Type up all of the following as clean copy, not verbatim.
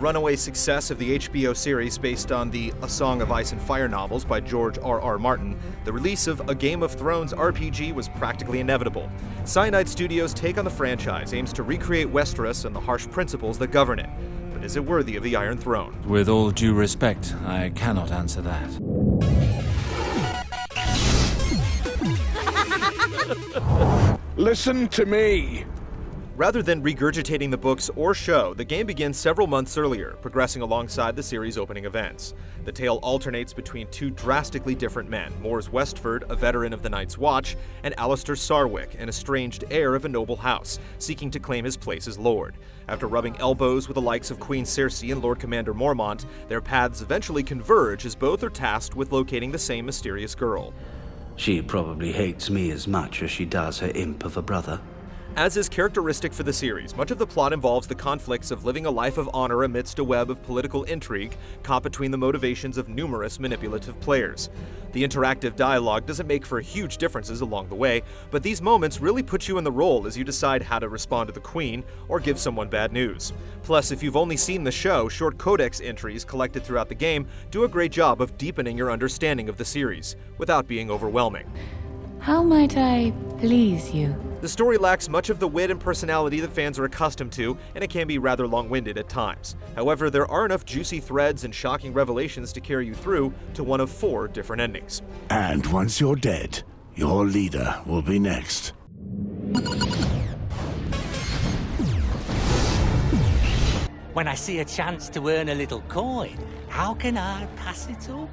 runaway success of the HBO series based on the A Song of Ice and Fire novels by George R.R. Martin, the release of a Game of Thrones RPG was practically inevitable. Cyanide Studios' take on the franchise aims to recreate Westeros and the harsh principles that govern it. But is it worthy of the Iron Throne? With all due respect, I cannot answer that. Listen to me! Rather than regurgitating the books or show, the game begins several months earlier, progressing alongside the series' opening events. The tale alternates between two drastically different men, Mors Westford, a veteran of the Night's Watch, and Alistair Sarwyck, an estranged heir of a noble house, seeking to claim his place as lord. After rubbing elbows with the likes of Queen Cersei and Lord Commander Mormont, their paths eventually converge as both are tasked with locating the same mysterious girl. She probably hates me as much as she does her imp of a brother. As is characteristic for the series, much of the plot involves the conflicts of living a life of honor amidst a web of political intrigue caught between the motivations of numerous manipulative players. The interactive dialogue doesn't make for huge differences along the way, but these moments really put you in the role as you decide how to respond to the Queen or give someone bad news. Plus, if you've only seen the show, short codex entries collected throughout the game do a great job of deepening your understanding of the series, without being overwhelming. How might I please you? The story lacks much of the wit and personality that fans are accustomed to, and it can be rather long-winded at times. However, there are enough juicy threads and shocking revelations to carry you through to one of 4 different endings. And once you're dead, your leader will be next. When I see a chance to earn a little coin, how can I pass it up?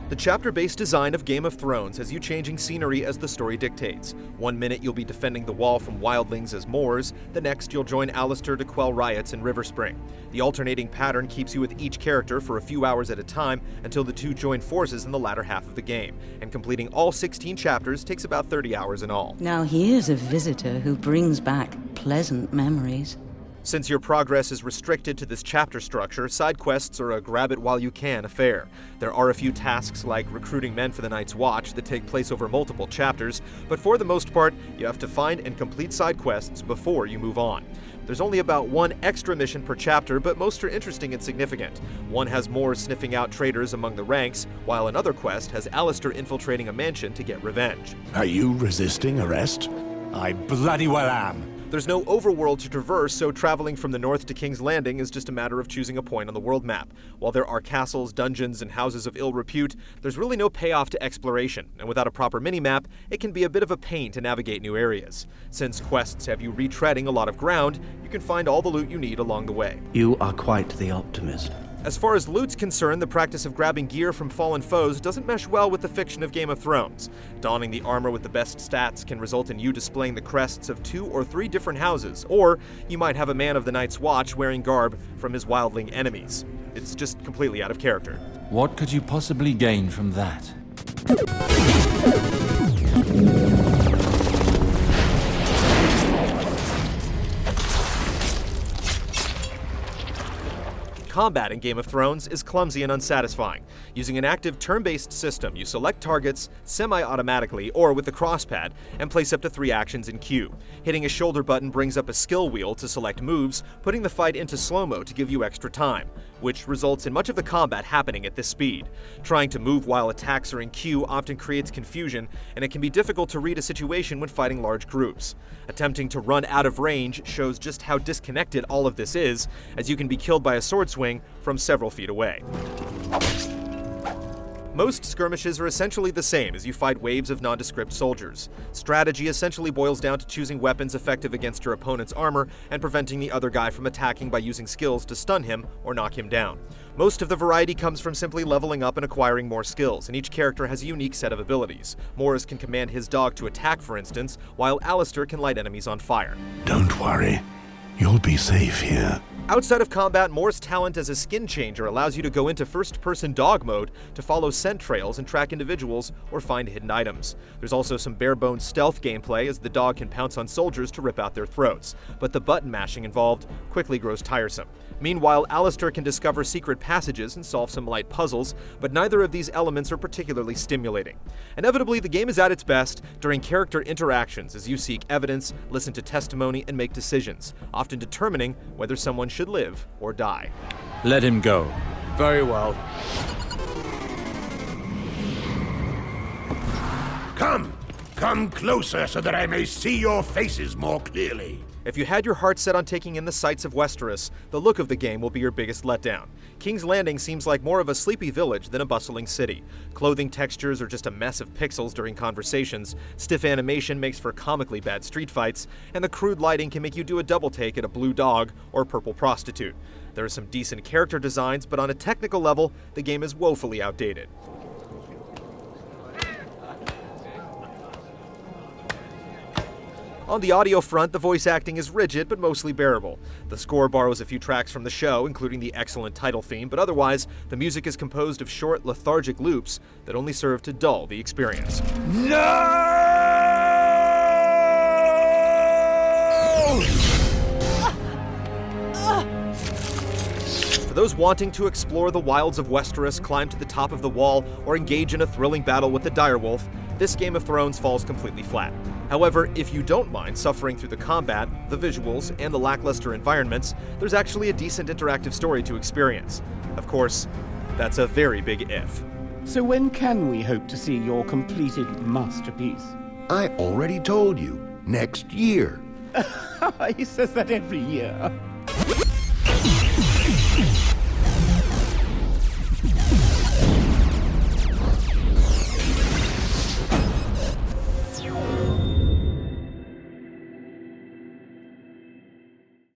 The chapter-based design of Game of Thrones has you changing scenery as the story dictates. One minute you'll be defending the wall from wildlings as Mors, the next you'll join Alistair to quell riots in River Spring. The alternating pattern keeps you with each character for a few hours at a time until the two join forces in the latter half of the game, and completing all 16 chapters takes about 30 hours in all. Now here's a visitor who brings back pleasant memories. Since your progress is restricted to this chapter structure, side quests are a grab-it-while-you-can affair. There are a few tasks like recruiting men for the Night's Watch that take place over multiple chapters, but for the most part, you have to find and complete side quests before you move on. There's only about 1 extra mission per chapter, but most are interesting and significant. One has Mors sniffing out traitors among the ranks, while another quest has Alistair infiltrating a mansion to get revenge. Are you resisting arrest? I bloody well am. There's no overworld to traverse, so traveling from the north to King's Landing is just a matter of choosing a point on the world map. While there are castles, dungeons, and houses of ill repute, there's really no payoff to exploration, and without a proper minimap, it can be a bit of a pain to navigate new areas. Since quests have you retreading a lot of ground, you can find all the loot you need along the way. You are quite the optimist. As far as loot's concerned, the practice of grabbing gear from fallen foes doesn't mesh well with the fiction of Game of Thrones. Donning the armor with the best stats can result in you displaying the crests of 2 or 3 different houses, or you might have a man of the Night's Watch wearing garb from his wildling enemies. It's just completely out of character. What could you possibly gain from that? Combat in Game of Thrones is clumsy and unsatisfying. Using an active turn-based system, you select targets semi-automatically or with the crosspad and place up to 3 actions in queue. Hitting a shoulder button brings up a skill wheel to select moves, putting the fight into slow-mo to give you extra time, which results in much of the combat happening at this speed. Trying to move while attacks are in queue often creates confusion, and it can be difficult to read a situation when fighting large groups. Attempting to run out of range shows just how disconnected all of this is, as you can be killed by a sword swing from several feet away. Most skirmishes are essentially the same as you fight waves of nondescript soldiers. Strategy essentially boils down to choosing weapons effective against your opponent's armor and preventing the other guy from attacking by using skills to stun him or knock him down. Most of the variety comes from simply leveling up and acquiring more skills, and each character has a unique set of abilities. Mors can command his dog to attack, for instance, while Alistair can light enemies on fire. Don't worry, you'll be safe here. Outside of combat, Mor's talent as a skin changer allows you to go into first-person dog mode to follow scent trails and track individuals or find hidden items. There's also some bare-bones stealth gameplay as the dog can pounce on soldiers to rip out their throats, but the button mashing involved quickly grows tiresome. Meanwhile, Alistair can discover secret passages and solve some light puzzles, but neither of these elements are particularly stimulating. Inevitably, the game is at its best during character interactions as you seek evidence, listen to testimony, and make decisions, often determining whether someone should live or die. Let him go. Very well. Come closer so that I may see your faces more clearly. If you had your heart set on taking in the sights of Westeros, the look of the game will be your biggest letdown. King's Landing seems like more of a sleepy village than a bustling city. Clothing textures are just a mess of pixels during conversations, stiff animation makes for comically bad street fights, and the crude lighting can make you do a double take at a blue dog or purple prostitute. There are some decent character designs, but on a technical level, the game is woefully outdated. On the audio front, the voice acting is rigid but mostly bearable. The score borrows a few tracks from the show, including the excellent title theme, but otherwise, the music is composed of short, lethargic loops that only serve to dull the experience. No! For those wanting to explore the wilds of Westeros, climb to the top of the wall, or engage in a thrilling battle with the direwolf, this Game of Thrones falls completely flat. However, if you don't mind suffering through the combat, the visuals, and the lackluster environments, there's actually a decent interactive story to experience. Of course, that's a very big if. So when can we hope to see your completed masterpiece? I already told you. Next year. He says that every year.